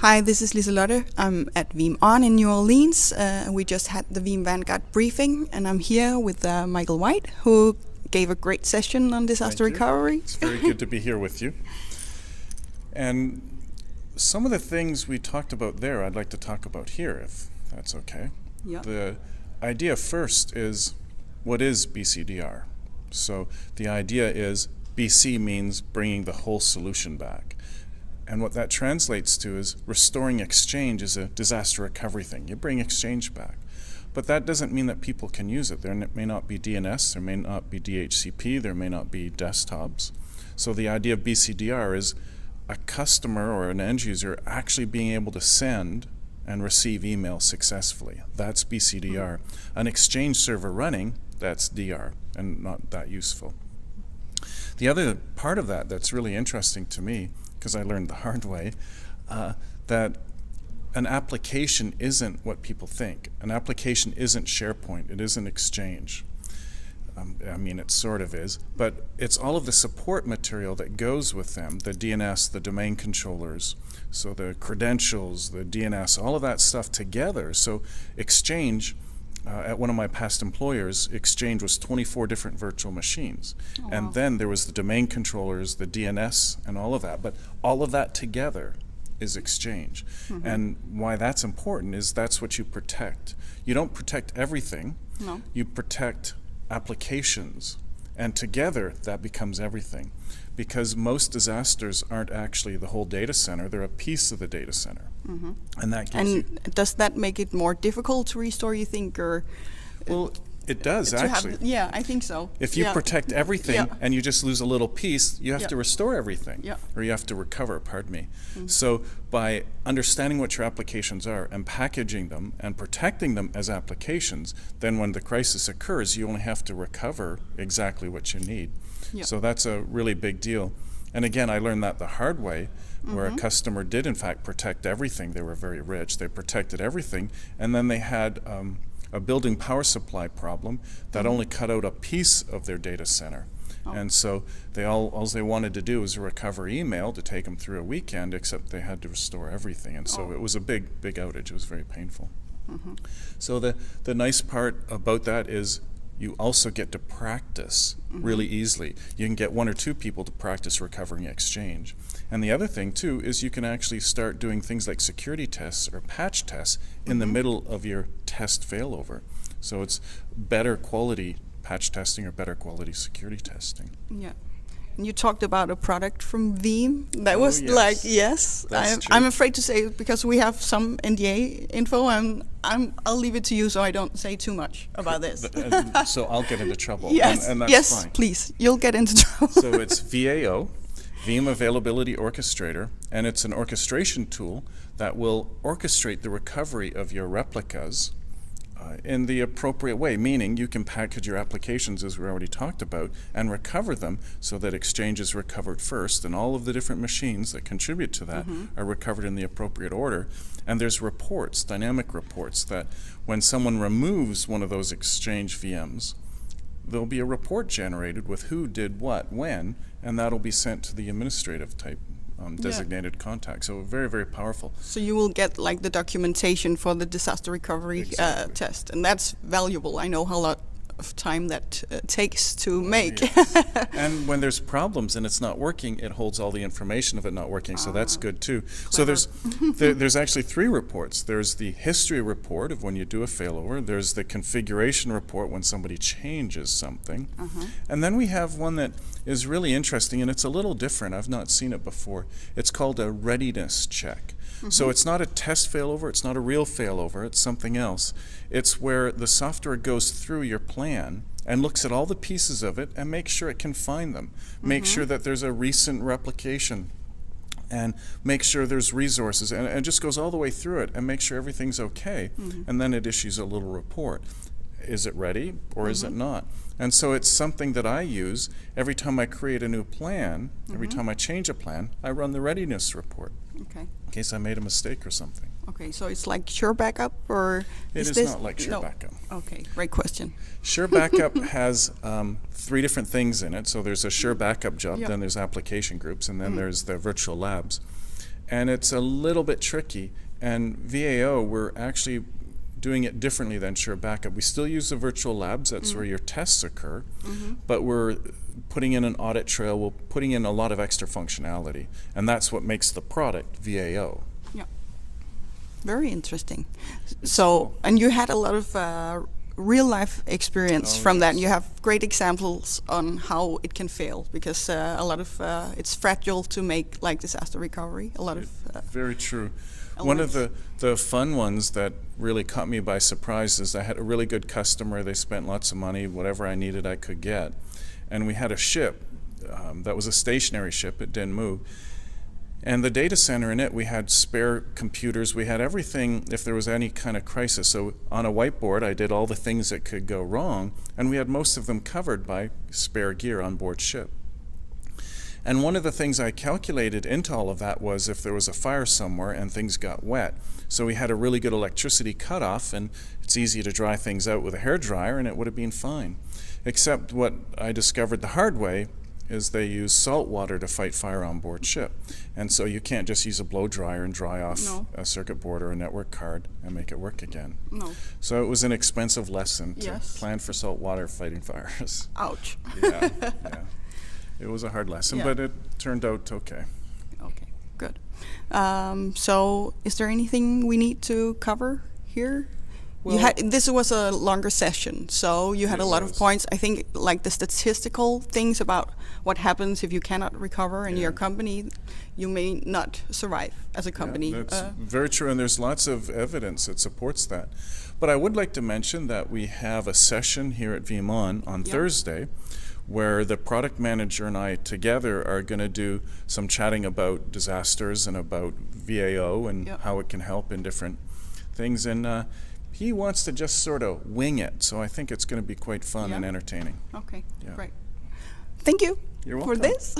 Hi, this is Liselotte. I'm at VeeamON in New Orleans. We just had the Veeam Vanguard briefing, and I'm here with Michael White, who gave a great session on disaster recovery. It's very good to be here with you. And some of the things we talked about there, I'd like to talk about here, if that's okay. Yeah. The idea first is, what is BCDR? So the idea is BC means bringing the whole solution back. And what that translates to is restoring Exchange is a disaster recovery thing. You bring Exchange back. But that doesn't mean that people can use it. There may not be DNS, there may not be DHCP, there may not be desktops. So the idea of BCDR is a customer or an end user actually being able to send and receive email successfully. That's BCDR. An Exchange server running, that's DR, and not that useful. The other part of that that's really interesting to me, because I learned the hard way, that an application isn't what people think. An application isn't SharePoint, it isn't Exchange. I mean, it sort of is, but it's all of the support material that goes with them, the DNS, the domain controllers, so the credentials, the DNS, all of that stuff together. So Exchange, at one of my past employers, Exchange was 24 different virtual machines. Oh, wow. And then there was the domain controllers, the DNS, and all of that. But all of that together is Exchange. Mm-hmm. And why that's important is that's what you protect. You don't protect everything. No. You protect applications. And together, that becomes everything. Because most disasters aren't actually the whole data center, they're a piece of the data center. Mm-hmm. And that gives does that make it more difficult to restore, you think, or? Well, it does, actually. Yeah, I think so. If you protect everything and you just lose a little piece, you have to restore everything. Yeah. Or you have to recover, pardon me. Mm-hmm. So by understanding what your applications are and packaging them and protecting them as applications, then when the crisis occurs, you only have to recover exactly what you need. Yeah. So that's a really big deal. And again, I learned that the hard way, where a customer did in fact protect everything. They were very rich. They protected everything. And then they had a building power supply problem that only cut out a piece of their data center. Oh. And so all they wanted to do was recover email to take them through a weekend, except they had to restore everything. And so it was a big outage. It was very painful. Mm-hmm. So the nice part about that is you also get to practice really easily. You can get one or two people to practice recovering Exchange. And the other thing, too, is you can actually start doing things like security tests or patch tests in the middle of your test failover. So it's better quality patch testing or better quality security testing. Yeah. And you talked about a product from Veeam. That was I'm afraid to say it because we have some NDA info, and I'll leave it to you so I don't say too much about this. So I'll get into trouble. Yes, and that's yes, fine. Please. You'll get into trouble. So it's VAO, Veeam Availability Orchestrator, and it's an orchestration tool that will orchestrate the recovery of your replicas in the appropriate way, meaning you can package your applications, as we already talked about, and recover them so that Exchange is recovered first, and all of the different machines that contribute to that are recovered in the appropriate order. And there's reports, dynamic reports, that when someone removes one of those Exchange VMs, there'll be a report generated with who did what, when, and that'll be sent to the administrative type designated contact. So very, very powerful. So you will get like the documentation for the disaster recovery test, and that's valuable. I know how lot of time that takes to make. Yes. And when there's problems and it's not working, it holds all the information of it not working, so that's good too. Clever. So there's actually 3 reports. There's the history report of when you do a failover, there's the configuration report when somebody changes something, and then we have one that is really interesting, and it's a little different. I've not seen it before. It's called a readiness check. So it's not a test failover, it's not a real failover, it's something else. It's where the software goes through your plan and looks at all the pieces of it and makes sure it can find them. Make sure that there's a recent replication, and make sure there's resources, and it just goes all the way through it and make sure everything's okay, and then it issues a little report. Is it ready or is it not? And so it's something that I use every time I create a new plan, every time I change a plan, I run the readiness report. Okay. In case I made a mistake or something. Okay, so it's like Sure Backup, or it is not like Sure Backup. Okay, great question. Sure Backup has 3 different things in it. So there's a Sure Backup job, then there's application groups, and then there's the virtual labs. and it's a little bit tricky. And VAO, we're actually doing it differently than Sure Backup. We still use the virtual labs, that's where your tests occur, but we're putting in an audit trail, we're putting in a lot of extra functionality, and that's what makes the product VAO. Yeah, very interesting. So, and you had a lot of real life experience from that. You have great examples on how it can fail, because a lot of it's fragile to make like disaster recovery. A lot of very true. elements. One of the fun ones that really caught me by surprise is I had a really good customer. They spent lots of money, whatever I needed I could get, and we had a ship that was a stationary ship. It didn't move. And the data center in it, we had spare computers, we had everything if there was any kind of crisis. So on a whiteboard, I did all the things that could go wrong, and we had most of them covered by spare gear on board ship. And one of the things I calculated into all of that was if there was a fire somewhere and things got wet. So we had a really good electricity cutoff, and it's easy to dry things out with a hairdryer, and it would have been fine. Except what I discovered the hard way is they use salt water to fight fire on board ship. And so you can't just use a blow dryer and dry off a circuit board or a network card and make it work again. No. So it was an expensive lesson to Yes. plan for salt water fighting fires. Ouch. Yeah. It was a hard lesson, but it turned out okay. Okay, good. So is there anything we need to cover here? Well, this was a longer session, so you had a lot of points. I think like the statistical things about what happens if you cannot recover in your company, you may not survive as a company. Yeah, that's very true, and there's lots of evidence that supports that. But I would like to mention that we have a session here at VeeamON on Thursday, where the product manager and I together are going to do some chatting about disasters and about VAO and how it can help in different things. And he wants to just sort of wing it, so I think it's going to be quite fun and entertaining. Okay, great. Thank you You're for welcome. this.